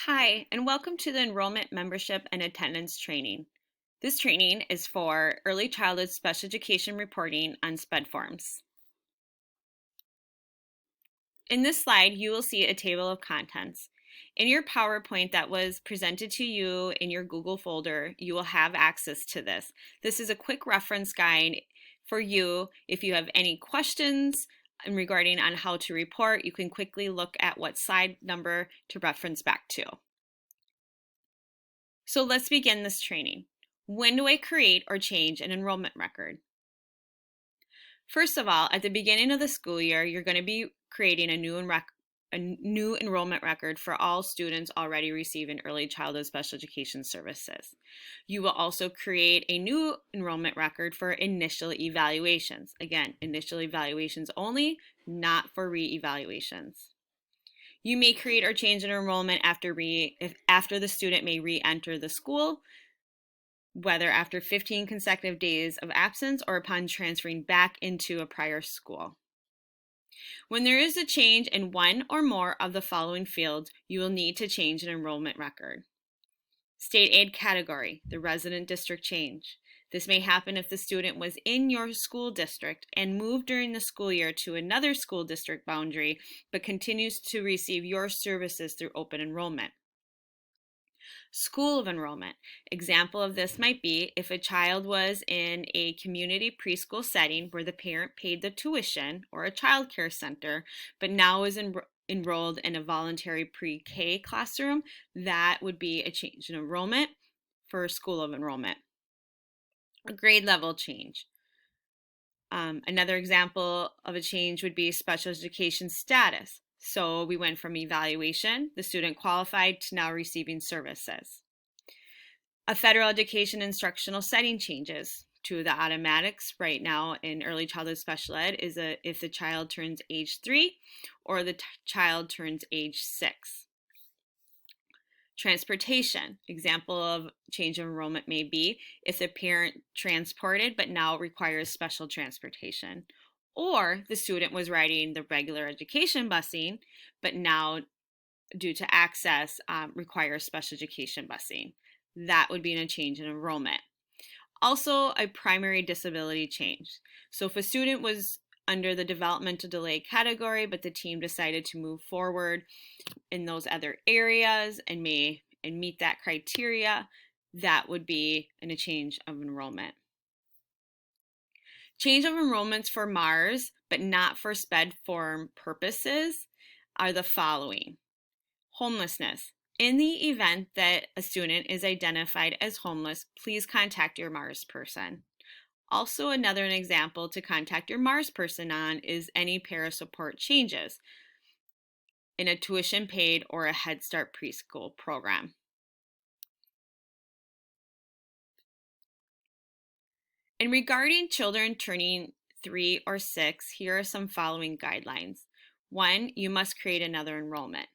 Hi, and welcome to the Enrollment Membership and Attendance Training. This training is for early childhood special education reporting on SPED forms. In this slide, you will see a table of contents. In your PowerPoint that was presented to you in your Google folder, you will have access to this. This is a quick reference guide for you. If you have any questions regarding on how to report, you can quickly look at what slide number to reference back to. So let's begin this training. When do I create or change an enrollment record? First of all, at the beginning of the school year, you're going to be creating a new enrollment record for all students already receiving early childhood special education services. You will also create a new enrollment record for initial evaluations. Again, initial evaluations only, not for re-evaluations. You may create or change an enrollment after the student may re-enter the school, whether after 15 consecutive days of absence or upon transferring back into a prior school. When there is a change in one or more of the following fields, you will need to change an enrollment record. State aid category, the resident district change. This may happen if the student was in your school district and moved during the school year to another school district boundary, but continues to receive your services through open enrollment. School of enrollment. Example of this might be if a child was in a community preschool setting where the parent paid the tuition or a child care center, but now is enrolled in a voluntary pre-K classroom, that would be a change in enrollment for school of enrollment. A grade level change. Another example of a change would be special education status. So we went from evaluation, the student qualified, to now receiving services. A federal education instructional setting changes. To the automatics right now in early childhood special ed is if the child turns age 3 or the child turns age 6. Transportation. Example of change of enrollment may be if the parent transported but now requires special transportation, or the student was riding the regular education busing but now due to access requires special education busing. That would be a change in enrollment. Also, a primary disability change. So if a student was under the developmental delay category, but the team decided to move forward in those other areas and meet that criteria, that would be a change of enrollment. Change of enrollments for MARS, but not for SPED form purposes, are the following. Homelessness. In the event that a student is identified as homeless, please contact your MARS person. Also, another example to contact your MARS person on is any para support changes in a tuition paid or a Head Start preschool program. And regarding children turning 3 or 6, here are some following guidelines. 1, you must create another enrollment.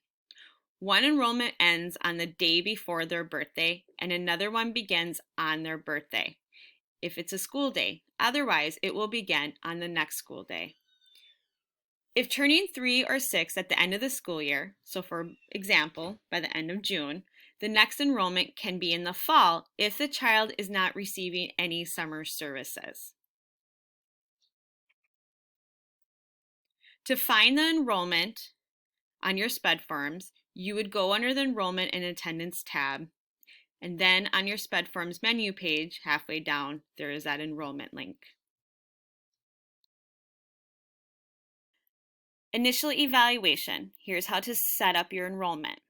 One enrollment ends on the day before their birthday, and another one begins on their birthday, if it's a school day. Otherwise, it will begin on the next school day. If turning 3 or 6 at the end of the school year, so for example, by the end of June, the next enrollment can be in the fall if the child is not receiving any summer services. To find the enrollment on your SPED forms, you would go under the Enrollment and Attendance tab, and then on your SPED forms menu page, halfway down, there is that enrollment link. Initial evaluation. Here's how to set up your enrollment.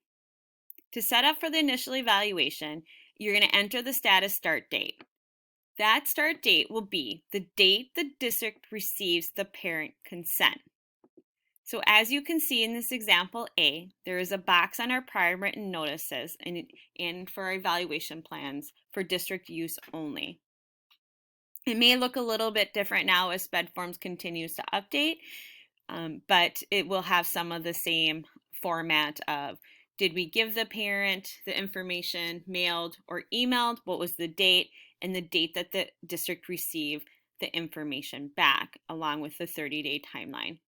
To set up for the initial evaluation, you're going to enter the status start date. That start date will be the date the district receives the parent consent. So as you can see in this example A, there is a box on our prior written notices and for our evaluation plans for district use only. It may look a little bit different now as SPED forms continues to update, but it will have some of the same format of did we give the parent the information mailed or emailed, what was the date, and the date that the district received the information back, along with the 30-day timeline.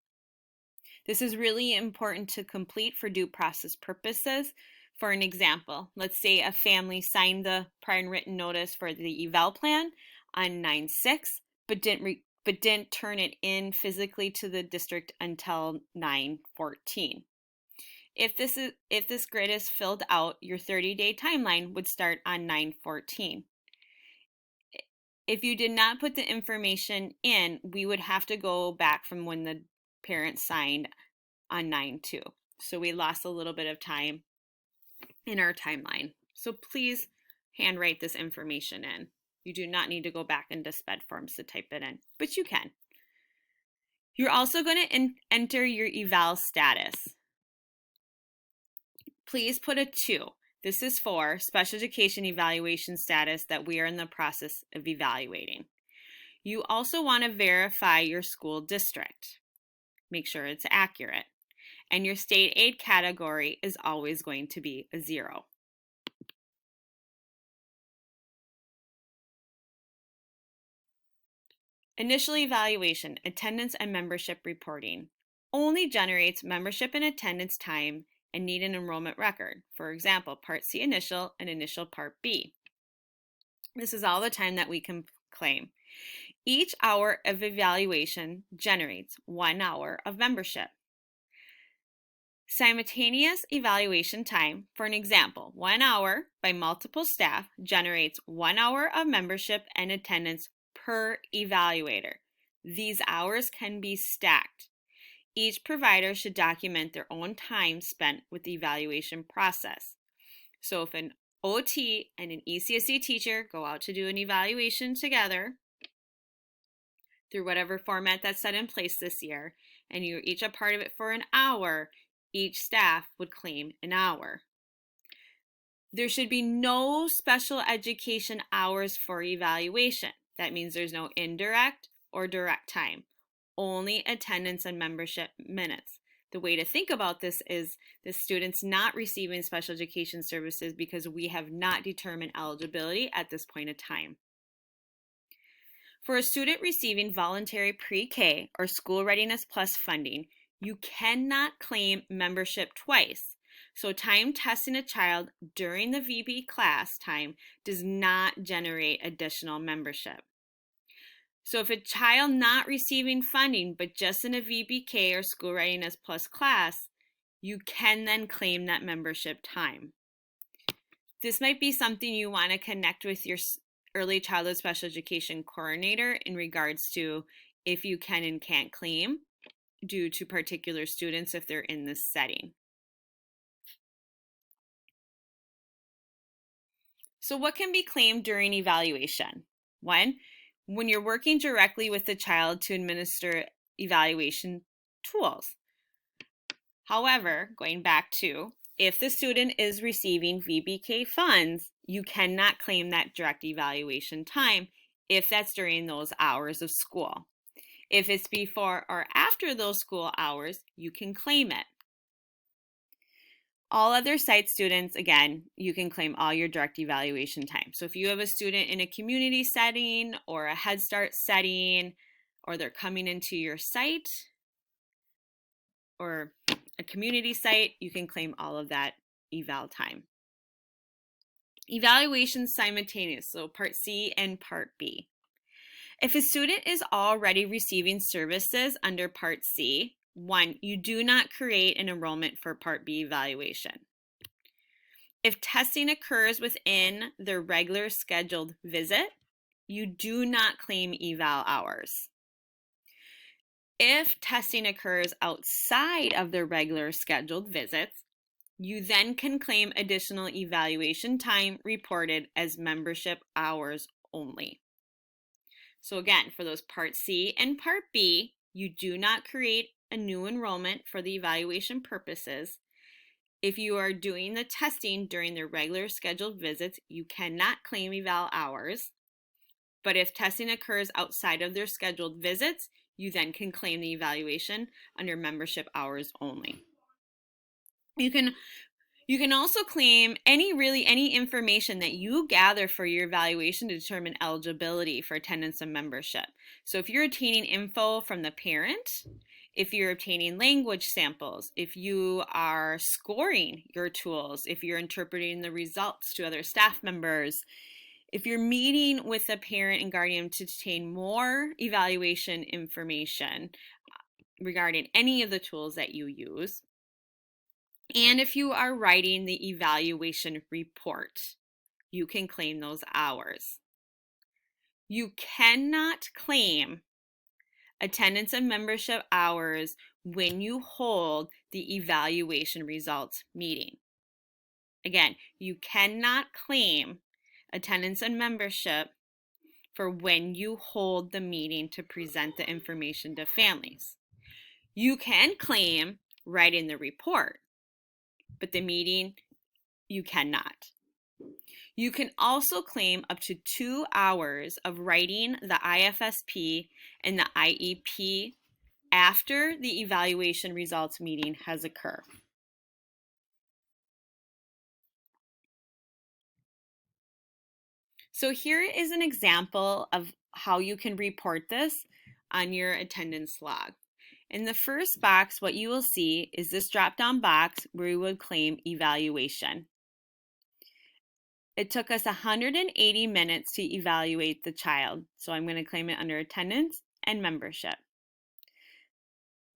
This is really important to complete for due process purposes. For an example, let's say a family signed the prior and written notice for the eval plan on 9/6, but didn't turn it in physically to the district until 9/14. If this grid is filled out, your 30-day timeline would start on 9/14. If you did not put the information in, we would have to go back from when the parents signed on 9/2. So we lost a little bit of time in our timeline. So please handwrite this information in. You do not need to go back into SPED forms to type it in, but you can. You're also going to enter your eval status. Please put a 2. This is for special education evaluation status that we are in the process of evaluating. You also want to verify your school district. Make sure it's accurate. And your state aid category is always going to be a 0. Initial evaluation, attendance and membership reporting, only generates membership and attendance time and need an enrollment record. For example, Part C initial and initial Part B. This is all the time that we can claim. Each hour of evaluation generates 1 hour of membership. Simultaneous evaluation time, for an example, 1 hour by multiple staff generates 1 hour of membership and attendance per evaluator. These hours can be stacked. Each provider should document their own time spent with the evaluation process. So if an OT and an ECSE teacher go out to do an evaluation together through whatever format that's set in place this year, and you're each a part of it for an hour, each staff would claim an hour. There should be no special education hours for evaluation. That means there's no indirect or direct time, only attendance and membership minutes. The way to think about this is the student's not receiving special education services because we have not determined eligibility at this point in time. For a student receiving voluntary pre-K or School Readiness Plus funding, you cannot claim membership twice. So time testing a child during the VB class time does not generate additional membership. So if a child not receiving funding but just in a VBK or School Readiness Plus class, you can then claim that membership time. This might be something you want to connect with your early childhood special education coordinator in regards to if you can and can't claim due to particular students if they're in this setting. So what can be claimed during evaluation? 1, when you're working directly with the child to administer evaluation tools. However, going back to, if the student is receiving VBK funds, you cannot claim that direct evaluation time if that's during those hours of school. If it's before or after those school hours, you can claim it. All other site students, again, you can claim all your direct evaluation time. So if you have a student in a community setting or a Head Start setting, or they're coming into your site or a community site, you can claim all of that eval time. Evaluations simultaneous, so Part C and Part B. If a student is already receiving services under Part C, 1, you do not create an enrollment for Part B evaluation. If testing occurs within their regular scheduled visit, you do not claim eval hours. If testing occurs outside of their regular scheduled visits, you then can claim additional evaluation time reported as membership hours only. So again, for those Part C and Part B, you do not create a new enrollment for the evaluation purposes. If you are doing the testing during their regular scheduled visits, you cannot claim eval hours. But if testing occurs outside of their scheduled visits, you then can claim the evaluation under membership hours only. You can also claim any information that you gather for your evaluation to determine eligibility for attendance and membership. So if you're obtaining info from the parent, if you're obtaining language samples, if you are scoring your tools, if you're interpreting the results to other staff members, if you're meeting with a parent and guardian to obtain more evaluation information regarding any of the tools that you use, and if you are writing the evaluation report, you can claim those hours. You cannot claim attendance and membership hours when you hold the evaluation results meeting. Again, you cannot claim attendance and membership for when you hold the meeting to present the information to families. You can claim writing the report, but the meeting you cannot. You can also claim up to 2 hours of writing the IFSP and the IEP after the evaluation results meeting has occurred. So here is an example of how you can report this on your attendance log. In the first box, what you will see is this drop-down box where you would claim evaluation. It took us 180 minutes to evaluate the child, so I'm going to claim it under attendance and membership.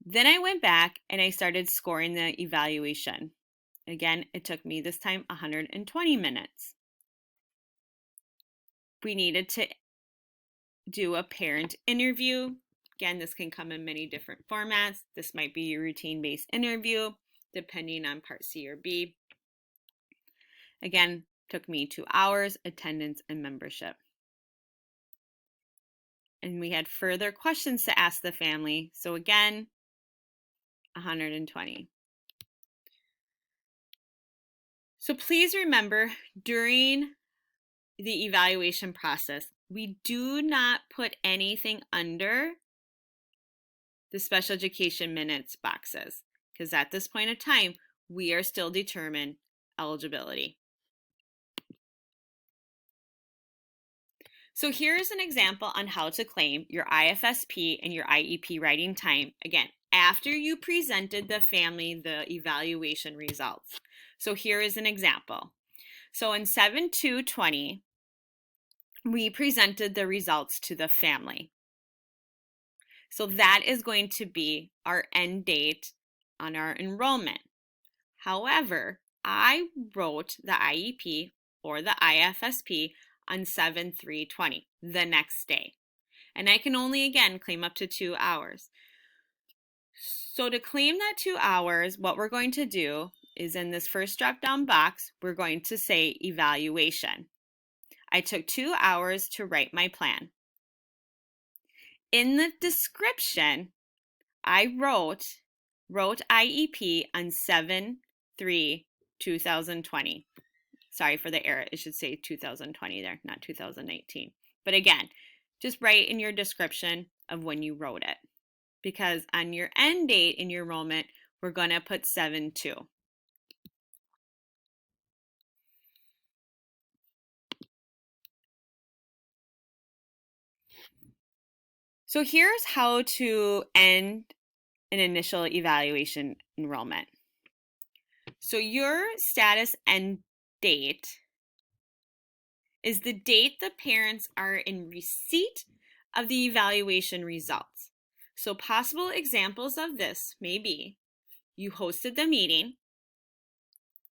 Then I went back and I started scoring the evaluation. Again, it took me this time 120 minutes. We needed to do a parent interview. Again, this can come in many different formats. This might be a routine-based interview, depending on Part C or B. Again, took me 2 hours, attendance, and membership. And we had further questions to ask the family. So again, 120. So please remember, during the evaluation process, we do not put anything under the special education minutes boxes, because at this point of time, we are still determining eligibility. So here's an example on how to claim your IFSP and your IEP writing time, again, after you presented the family the evaluation results. So here is an example. So in 7/2/20, we presented the results to the family. So that is going to be our end date on our enrollment. However, I wrote the IEP or the IFSP on 7/3/20, the next day. And I can only, again, claim up to 2 hours. So to claim that 2 hours, what we're going to do is in this first drop-down box, we're going to say evaluation. I took 2 hours to write my plan. In the description, I wrote IEP on 7/3/2020. Sorry for the error. It should say 2020 there, not 2019. But again, just write in your description of when you wrote it. Because on your end date in your enrollment, we're going to put 7/2. So here's how to end an initial evaluation enrollment. So your status end date is the date the parents are in receipt of the evaluation results. So possible examples of this may be you hosted the meeting,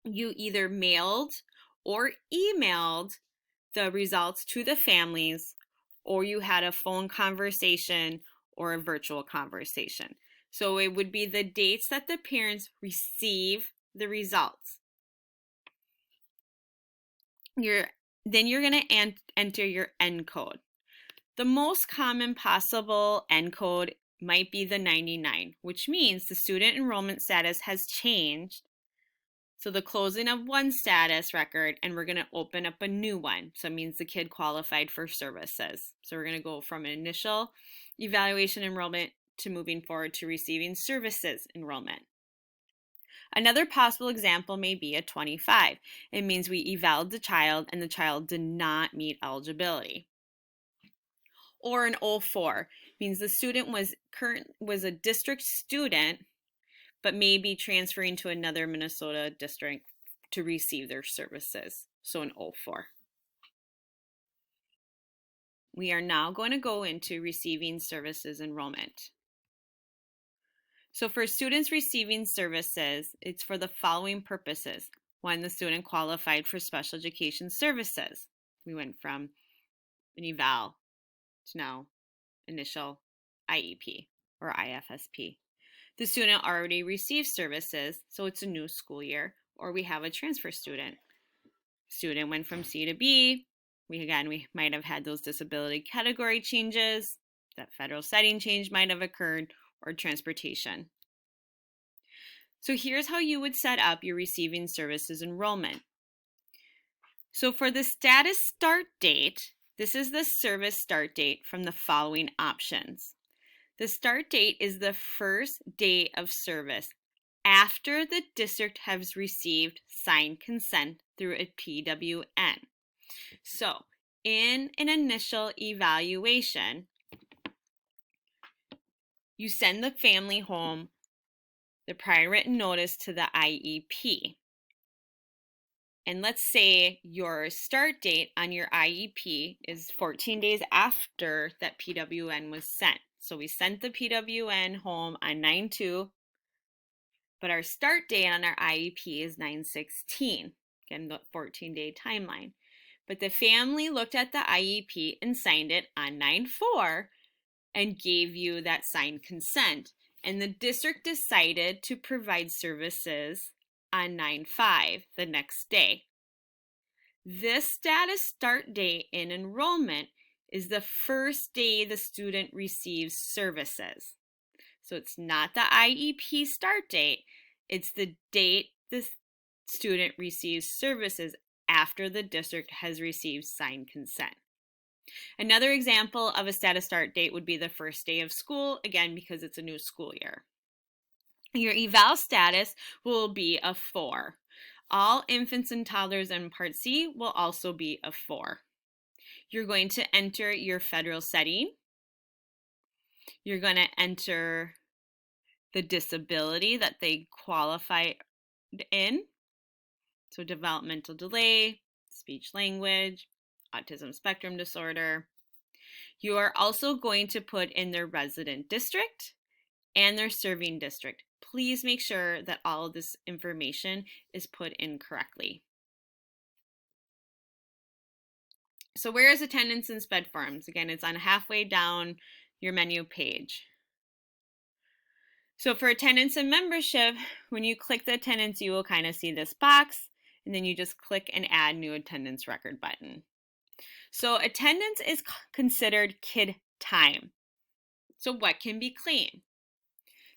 you either mailed or emailed the results to the families, or you had a phone conversation or a virtual conversation. So it would be the dates that the parents receive the results. Then you're going to enter your end code. The most common possible end code might be the 99, which means the student enrollment status has changed. So the closing of one status record, and we're going to open up a new one. So it means the kid qualified for services. So we're going to go from an initial evaluation enrollment to moving forward to receiving services enrollment. Another possible example may be a 25. It means we evaluated the child and the child did not meet eligibility. Or an O4 means the student was a district student, but may be transferring to another Minnesota district to receive their services. So an O4. We are now going to go into receiving services enrollment. So for students receiving services, it's for the following purposes. One, the student qualified for special education services. We went from an eval to now initial IEP or IFSP. The student already received services, so it's a new school year, or we have a transfer student. Student went from C to B. We might have had those disability category changes, that federal setting change might have occurred, or transportation. So here's how you would set up your receiving services enrollment. So for the status start date, this is the service start date from the following options. The start date is the first day of service after the district has received signed consent through a PWN. So in an initial evaluation, you send the family home the prior written notice to the IEP. And let's say your start date on your IEP is 14 days after that PWN was sent. So we sent the PWN home on 9/2, but our start date on our IEP is 9/16. Again, the 14-day timeline. But the family looked at the IEP and signed it on 9/4 and gave you that signed consent. And the district decided to provide services on 9/5, the next day. This status start date in enrollment is the first day the student receives services. So it's not the IEP start date, it's the date the student receives services after the district has received signed consent. Another example of a status start date would be the first day of school, again, because it's a new school year. Your eval status will be a 4. All infants and toddlers in Part C will also be a 4. You're going to enter your federal setting. You're going to enter the disability that they qualify in. So developmental delay, speech language, autism spectrum disorder. You are also going to put in their resident district and their serving district. Please make sure that all of this information is put in correctly. So where is attendance and sped forms? Again, it's on halfway down your menu page. So for attendance and membership, when you click the attendance, you will kind of see this box, and then you just click and add new attendance record button. So attendance is considered kid time. So what can be claimed?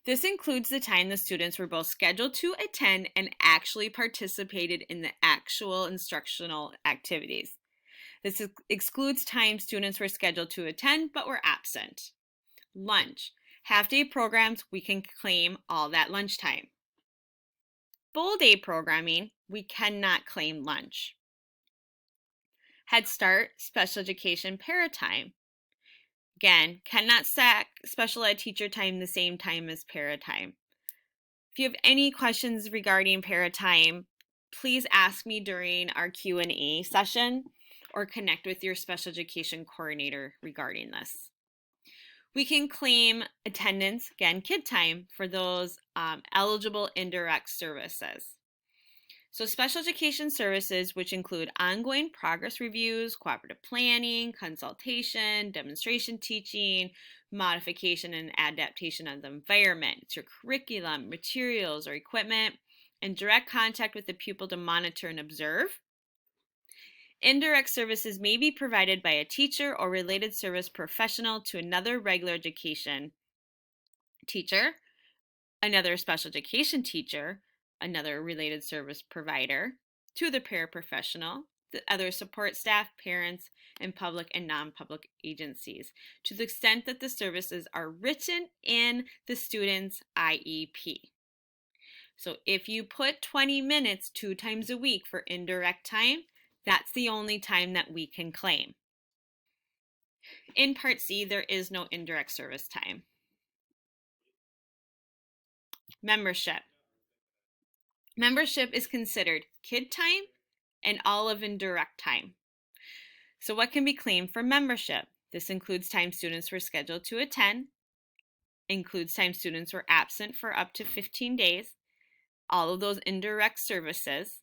This includes the time the students were both scheduled to attend and actually participated in the actual instructional activities. This excludes time students were scheduled to attend but were absent. Lunch. Half-day programs, we can claim all that lunchtime. Full-day programming, we cannot claim lunch. Head Start, special education para time. Again, cannot stack special ed teacher time the same time as para time. If you have any questions regarding para time, please ask me during our Q&A session or connect with your special education coordinator regarding this. We can claim attendance, again, kid time, for those eligible indirect services. So special education services, which include ongoing progress reviews, cooperative planning, consultation, demonstration teaching, modification and adaptation of the environment. It's your curriculum, materials, or equipment, and direct contact with the pupil to monitor and observe. Indirect services may be provided by a teacher or related service professional to another regular education teacher, another special education teacher, another related service provider, to the paraprofessional, the other support staff, parents, and public and non-public agencies, to the extent that the services are written in the student's IEP. So if you put 20 minutes 2 times a week for indirect time, that's the only time that we can claim. In Part C, there is no indirect service time. Membership. Membership is considered kid time and all of indirect time. So what can be claimed for membership? This includes time students were scheduled to attend, includes time students were absent for up to 15 days, all of those indirect services.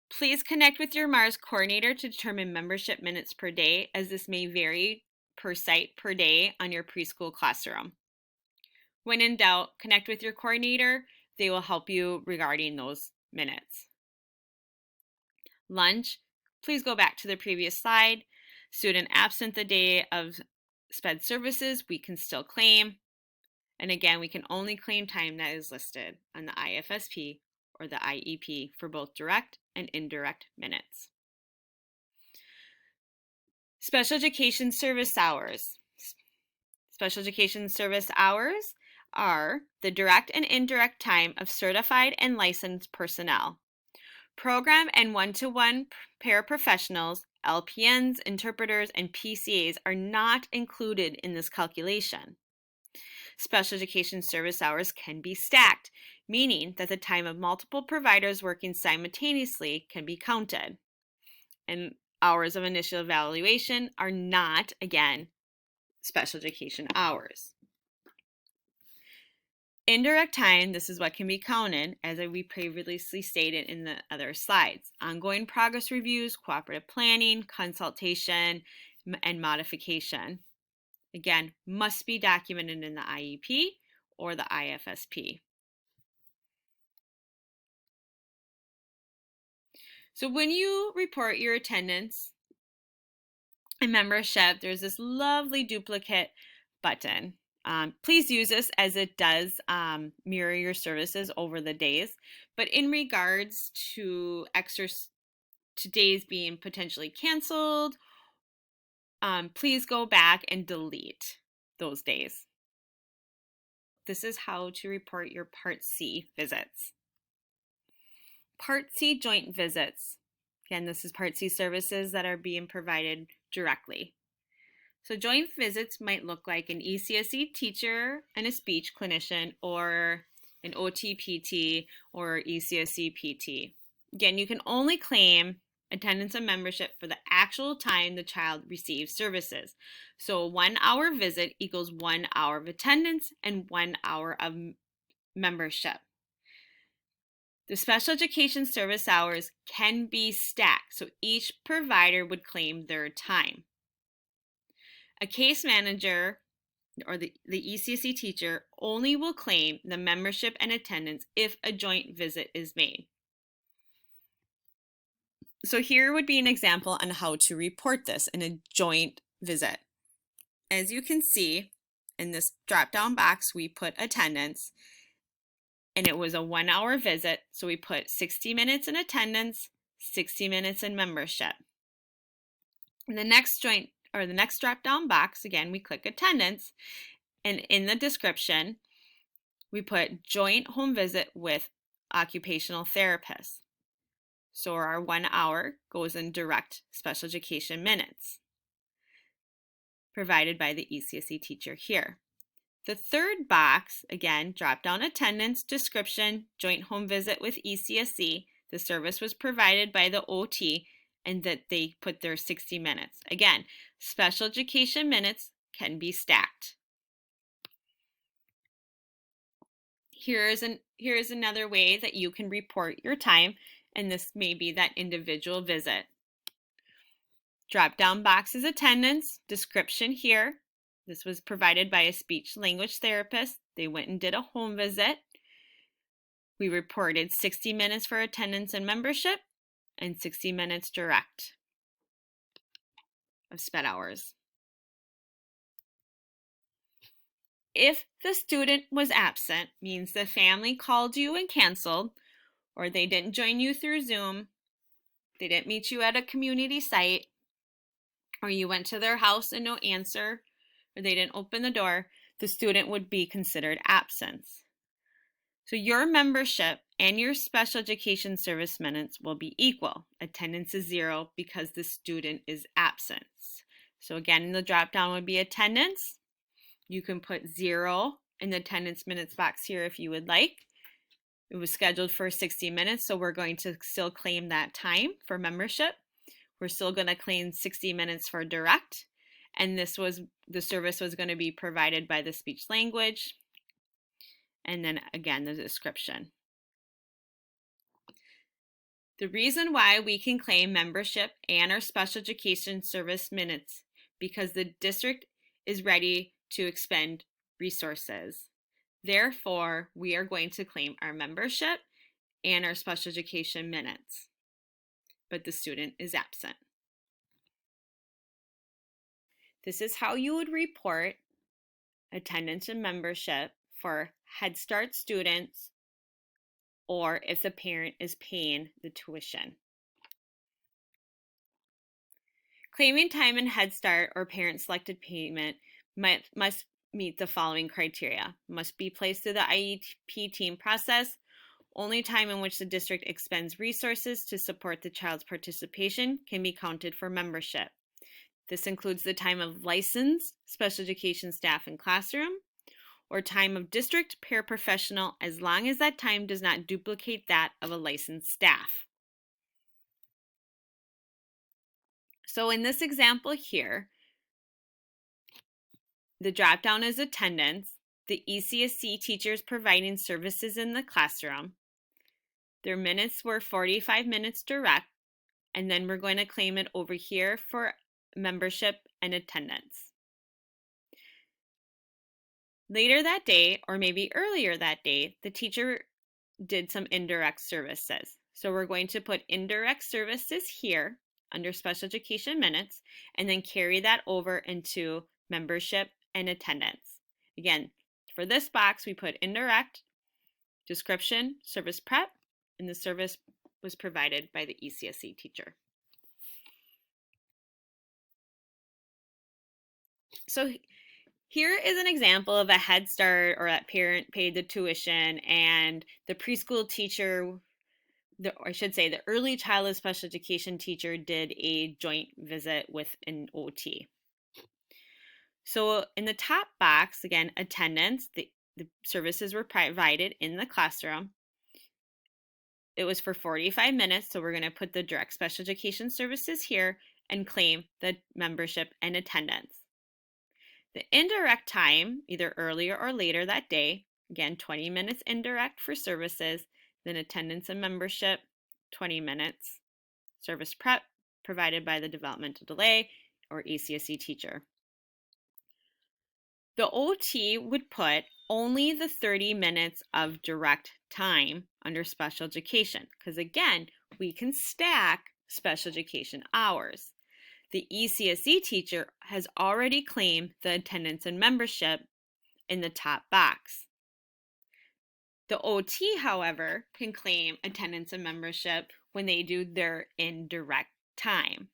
Please connect with your MARS coordinator to determine membership minutes per day, as this may vary per site per day on your preschool classroom. When in doubt, connect with your coordinator. They will help you regarding those minutes. Lunch, please go back to the previous slide. Student absent the day of SPED services, we can still claim. And again, we can only claim time that is listed on the IFSP or the IEP for both direct and indirect minutes. Special education service hours. Special education service hours are the direct and indirect time of certified and licensed personnel. Program and one-to-one paraprofessionals, LPNs, interpreters, and PCAs are not included in this calculation. Special education service hours can be stacked, meaning that the time of multiple providers working simultaneously can be counted. And hours of initial evaluation are not, again, special education hours. Indirect time, this is what can be counted, as we previously stated in the other slides. Ongoing progress reviews, cooperative planning, consultation, and modification. Again, must be documented in the IEP or the IFSP. So when you report your attendance and membership, there's this lovely duplicate button. Please use this, as it does mirror your services over the days. But in regards to days being potentially canceled, please go back and delete those days. This is how to report your Part C visits. Part C joint visits. Again, this is Part C services that are being provided directly. So joint visits might look like an ECSE teacher and a speech clinician, or an OT-PT or ECSE PT. Again, you can only claim attendance and membership for the actual time the child receives services. So a 1 hour visit equals 1 hour of attendance and 1 hour of membership. The special education service hours can be stacked, so each provider would claim their time. A case manager or the ECSE teacher only will claim the membership and attendance if a joint visit is made. So here would be an example on how to report this in a joint visit. As you can see, in this drop-down box, we put attendance, and it was a 1 hour visit, so we put 60 minutes in attendance, 60 minutes in membership. In the next drop-down box, again, we click attendance, and in the description, we put joint home visit with occupational therapist. So our 1 hour goes in direct special education minutes, provided by the ECSE teacher here. The third box, again, drop down attendance, description, joint home visit with ECSE. The service was provided by the OT, and that they put their 60 minutes. Again, special education minutes can be stacked. Here is another way that you can report your time, and this may be that individual visit. Drop down box is attendance, description here. This was provided by a speech language therapist. They went and did a home visit. We reported 60 minutes for attendance and membership, and 60 minutes direct of SPED hours. If the student was absent, means the family called you and canceled, or they didn't join you through Zoom, they didn't meet you at a community site, or you went to their house and no answer, or they didn't open the door, the student would be considered absence. So your membership and your special education service minutes will be equal. Attendance is 0 because the student is absent. So again, the drop down would be attendance. You can put 0 in the attendance minutes box here if you would like. It was scheduled for 60 minutes, so we're going to still claim that time for membership. We're still going to claim 60 minutes for direct, and the service was going to be provided by the speech language, and then again the description. The reason why we can claim membership and our special education service minutes because the district is ready to expend resources. Therefore, we are going to claim our membership and our special education minutes, but the student is absent. This is how you would report attendance and membership for Head Start students or if the parent is paying the tuition. Claiming time in Head Start or parent selected payment must meet the following criteria. Must be placed through the IEP team process. Only time in which the district expends resources to support the child's participation can be counted for membership. This includes the time of licensed special education staff in classroom or time of district paraprofessional as long as that time does not duplicate that of a licensed staff. So in this example here, the drop-down is attendance, the ECSC teachers providing services in the classroom. Their minutes were 45 minutes direct, and then we're going to claim it over here for membership and attendance. Later that day, or maybe earlier that day, the teacher did some indirect services. So we're going to put indirect services here under special education minutes and then carry that over into membership and attendance. Again, for this box, we put indirect, description, service prep, and the service was provided by the ECSC teacher. So here is an example of a Head Start or that parent paid the tuition and the preschool teacher, or I should say the early childhood special education teacher did a joint visit with an OT. So in the top box, again, attendance, the services were provided in the classroom. It was for 45 minutes, so we're going to put the direct special education services here and claim the membership and attendance. The indirect time, either earlier or later that day, again, 20 minutes indirect for services, then attendance and membership, 20 minutes. Service prep provided by the developmental delay or ECSC teacher. The OT would put only the 30 minutes of direct time under special education because, again, we can stack special education hours. The ECSC teacher has already claimed the attendance and membership in the top box. The OT, however, can claim attendance and membership when they do their indirect time.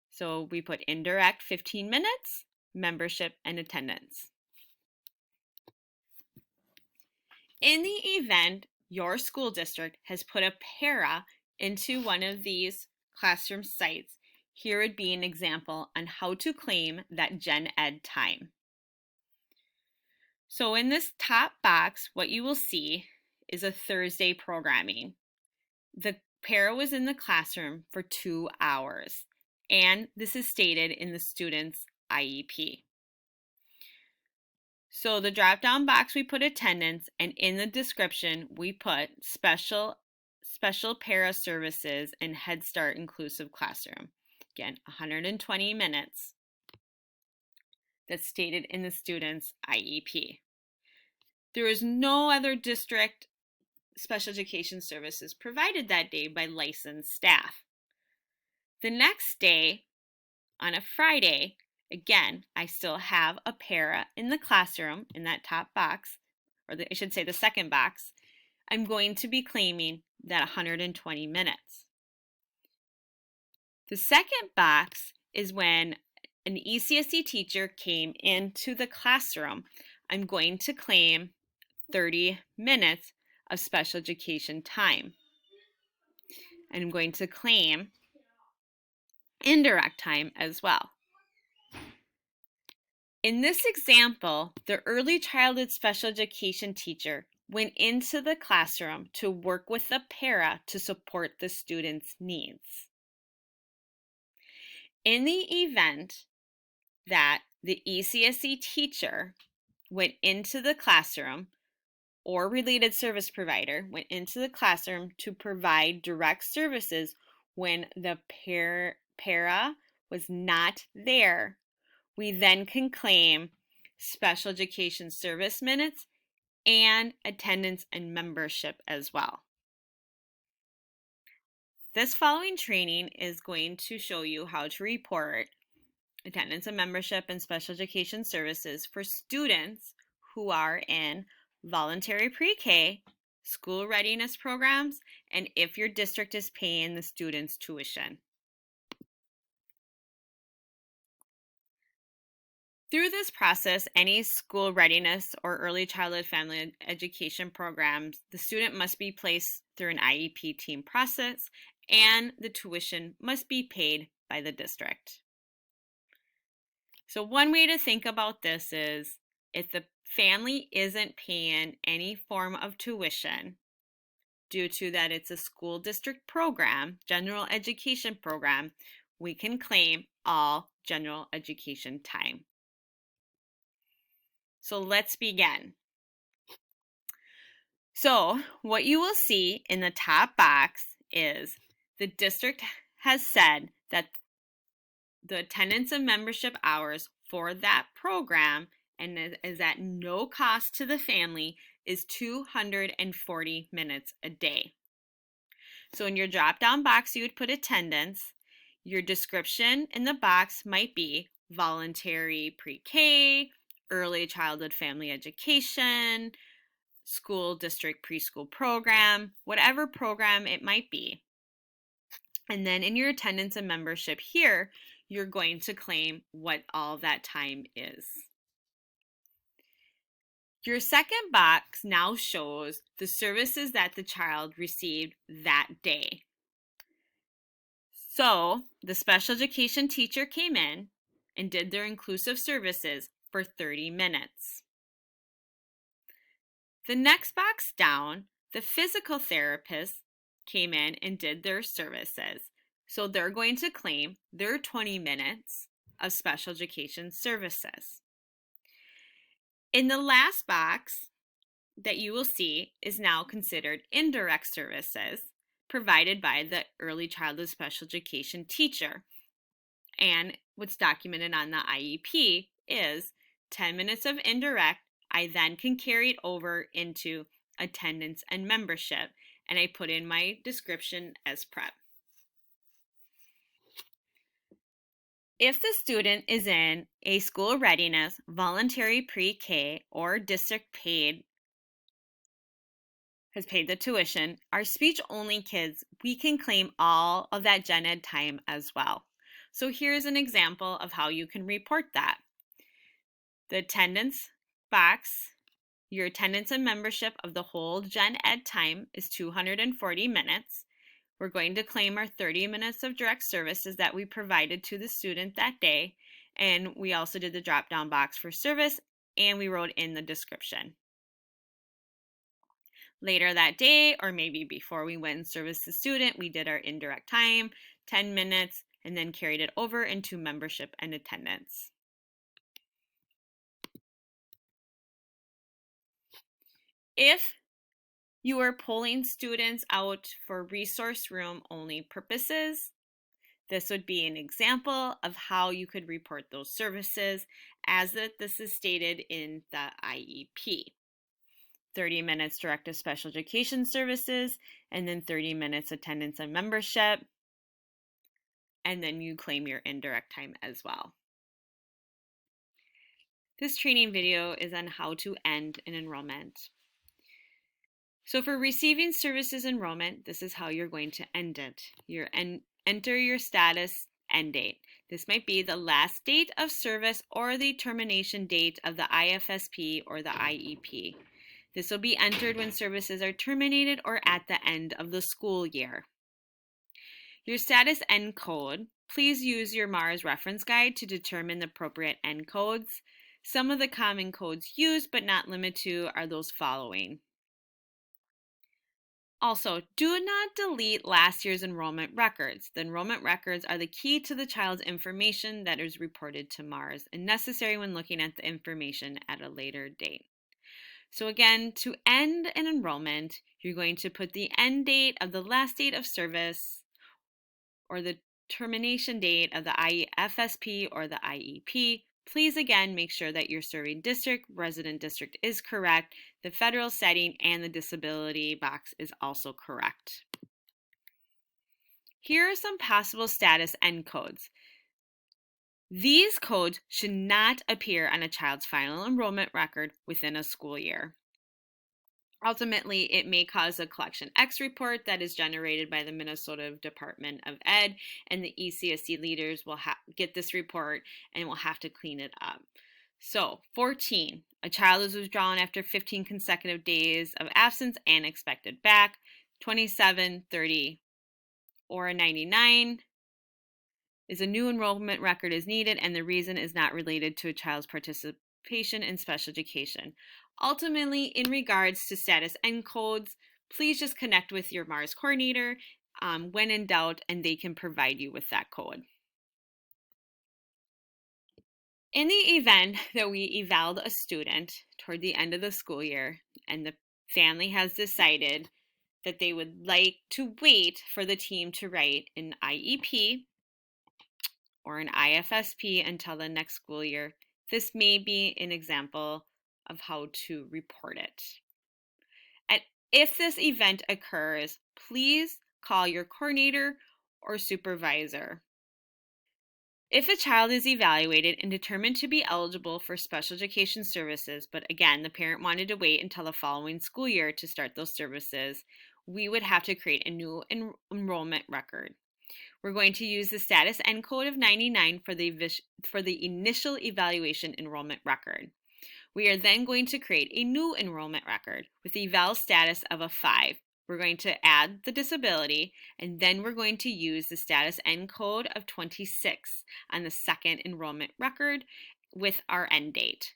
So we put indirect 15 minutes, membership, and attendance. In the event your school district has put a para into one of these classroom sites, here would be an example on how to claim that gen ed time. So in this top box, what you will see is a Thursday programming. The para was in the classroom for 2 hours, and this is stated in the student's IEP. So the drop-down box, we put attendance, and in the description, we put special para services and Head Start inclusive classroom. Again, 120 minutes. That's stated in the student's IEP. There is no other district special education services provided that day by licensed staff. The next day, on a Friday, again, I still have a para in the classroom in that top box, or I should say the second box. I'm going to be claiming that 120 minutes. The second box is when an ECSC teacher came into the classroom. I'm going to claim 30 minutes of special education time. And I'm going to claim indirect time as well. In this example, the early childhood special education teacher went into the classroom to work with the para to support the student's needs. In the event that the ECSE teacher went into the classroom or related service provider went into the classroom to provide direct services when the para was not there, we then can claim special education service minutes and attendance and membership as well. This following training is going to show you how to report attendance and membership and special education services for students who are in voluntary pre-K, school readiness programs, and if your district is paying the student's tuition. Through this process, any school readiness or early childhood family education programs, the student must be placed through an IEP team process and the tuition must be paid by the district. So one way to think about this is if the family isn't paying any form of tuition due to that it's a school district program, general education program, we can claim all general education time. So let's begin. So what you will see in the top box is the district has said that the attendance and membership hours for that program and is at no cost to the family is 240 minutes a day. So in your drop-down box, you would put attendance. Your description in the box might be voluntary pre-K, early childhood family education, school district preschool program, whatever program it might be. And then in your attendance and membership here, you're going to claim what all that time is. Your second box now shows the services that the child received that day. So the special education teacher came in and did their inclusive services for 30 minutes. The next box down, the physical therapist came in and did their services. So they're going to claim their 20 minutes of special education services. In the last box that you will see is now considered indirect services provided by the early childhood special education teacher. And what's documented on the IEP is 10 minutes of indirect. I then can carry it over into attendance and membership. And I put in my description as prep. If the student is in a school readiness, voluntary pre-K, or district has paid the tuition, our speech-only kids, we can claim all of that gen ed time as well. So here's an example of how you can report that. The attendance box, your attendance and membership of the whole gen ed time is 240 minutes. We're going to claim our 30 minutes of direct services that we provided to the student that day. And we also did the drop-down box for service, and we wrote in the description. Later that day, or maybe before we went and serviced the student, we did our indirect time, 10 minutes, and then carried it over into membership and attendance. If you are pulling students out for resource room only purposes, this would be an example of how you could report those services as this is stated in the IEP. 30 minutes directed special education services, and then 30 minutes attendance and membership, and then you claim your indirect time as well. This training video is on how to end an enrollment. So for receiving services enrollment, this is how you're going to end it. Enter your status end date. This might be the last date of service or the termination date of the IFSP or the IEP. This will be entered when services are terminated or at the end of the school year. Your status end code, please use your MARS reference guide to determine the appropriate end codes. Some of the common codes used but not limited to are those following. Also, do not delete last year's enrollment records. The enrollment records are the key to the child's information that is reported to MARS and necessary when looking at the information at a later date. So again, to end an enrollment, you're going to put the end date of the last date of service or the termination date of the IFSP or the IEP. Please again make sure that your serving district, resident district is correct, the federal setting, and the disability box is also correct. Here are some possible status end codes. These codes should not appear on a child's final enrollment record within a school year. Ultimately, it may cause a Collection X report that is generated by the Minnesota Department of Ed, and the ECSC leaders will get this report and will have to clean it up. So, 14, a child is withdrawn after 15 consecutive days of absence and expected back. 27, 30, or a 99 is a new enrollment record is needed, and the reason is not related to a child's participation in special education. Ultimately, in regards to status end codes, please just connect with your MARS coordinator when in doubt, and they can provide you with that code. In the event that we evaled a student toward the end of the school year and the family has decided that they would like to wait for the team to write an IEP or an IFSP until the next school year, this may be an example of how to report it. And if this event occurs, please call your coordinator or supervisor. If a child is evaluated and determined to be eligible for special education services, but again, the parent wanted to wait until the following school year to start those services, we would have to create a new enrollment record. We're going to use the status end code of 99 for the initial evaluation enrollment record. We are then going to create a new enrollment record with the eval status of a 5. We're going to add the disability, and then we're going to use the status end code of 26 on the second enrollment record with our end date.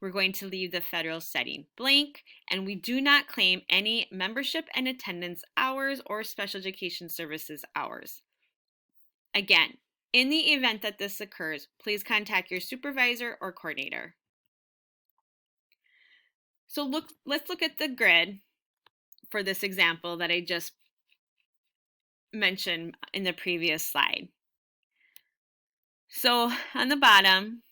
We're going to leave the federal setting blank, and we do not claim any membership and attendance hours or special education services hours. Again, in the event that this occurs, please contact your supervisor or coordinator. So let's look at the grid for this example that I just mentioned in the previous slide. So on the bottom,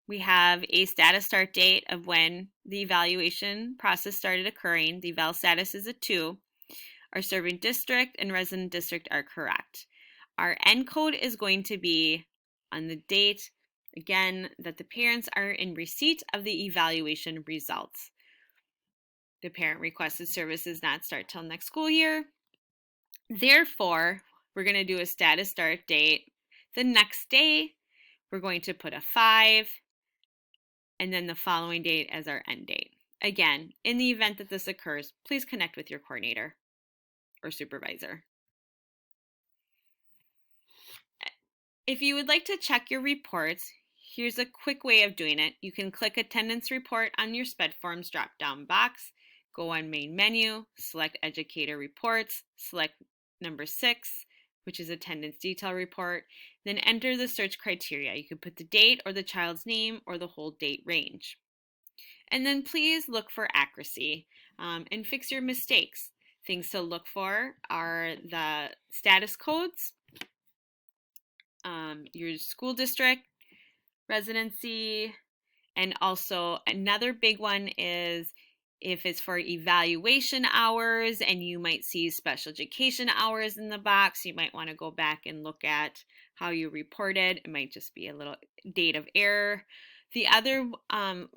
we have a status start date of when the evaluation process started occurring. The eval status is a 2. Our serving district and resident district are correct. Our end code is going to be on the date, again, that the parents are in receipt of the evaluation results. The parent requested services not start till next school year. Therefore, we're going to do a status start date. The next day, we're going to put a 5, and then the following date as our end date. Again, in the event that this occurs, please connect with your coordinator or supervisor. If you would like to check your reports, here's a quick way of doing it. You can click Attendance Report on your SPED Forms drop-down box, go on Main Menu, select Educator Reports, select number 6, which is Attendance Detail Report, then enter the search criteria. You can put the date or the child's name or the whole date range. And then please look for accuracy and fix your mistakes. Things to look for are the status codes, your school district, residency, and also another big one is if it's for evaluation hours and you might see special education hours in the box, you might want to go back and look at how you reported. It might just be a little date of error. The other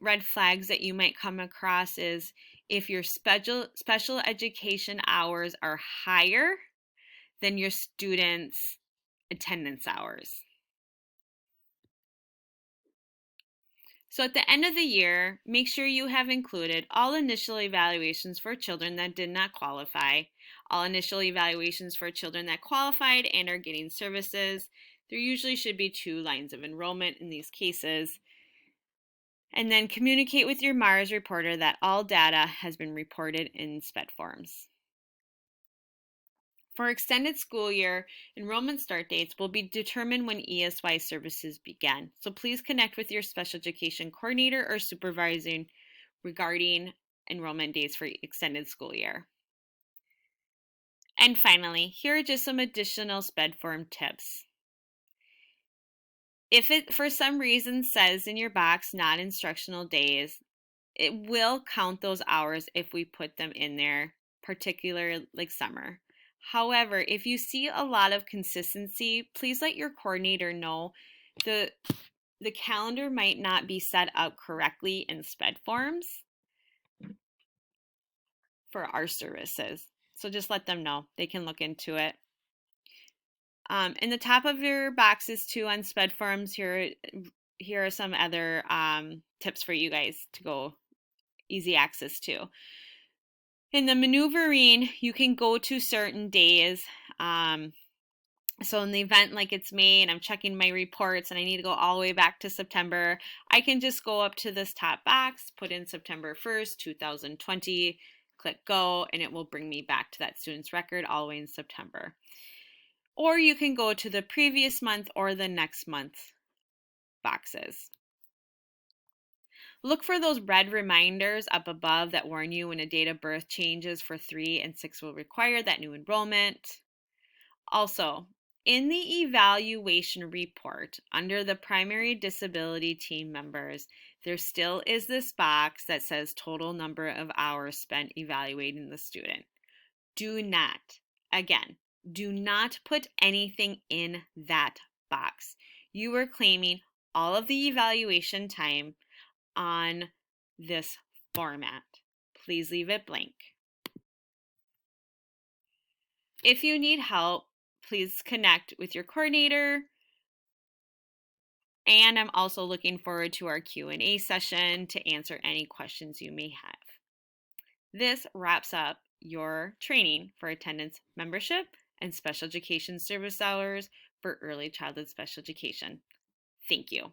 red flags that you might come across is if your special education hours are higher than your students' attendance hours. So at the end of the year, make sure you have included all initial evaluations for children that did not qualify, all initial evaluations for children that qualified and are getting services. There usually should be 2 lines of enrollment in these cases. And then communicate with your MARS reporter that all data has been reported in SPED forms. For extended school year, enrollment start dates will be determined when ESY services begin. So please connect with your special education coordinator or supervisor regarding enrollment dates for extended school year. And finally, here are just some additional SPED form tips. If it for some reason says in your box non-instructional days, it will count those hours if we put them in there, particularly like summer. However, if you see a lot of consistency, please let your coordinator know the calendar might not be set up correctly in SPED forms for our services. So just let them know. They can look into it. In the top of your boxes too on SPED forms, here are some other tips for you guys to go easy access to. In the maneuvering, you can go to certain days. So in the event like it's May and I'm checking my reports and I need to go all the way back to September, I can just go up to this top box, put in September 1st, 2020, click go, and it will bring me back to that student's record all the way in September. Or you can go to the previous month or the next month boxes. Look for those red reminders up above that warn you when a date of birth changes for 3 and 6 will require that new enrollment. Also, in the evaluation report, under the primary disability team members, there still is this box that says total number of hours spent evaluating the student. Do not put anything in that box. You are claiming all of the evaluation time on this format. Please leave it blank. If you need help, please connect with your coordinator. And I'm also looking forward to our Q&A session to answer any questions you may have. This wraps up your training for attendance membership and special education service hours for early childhood special education. Thank you.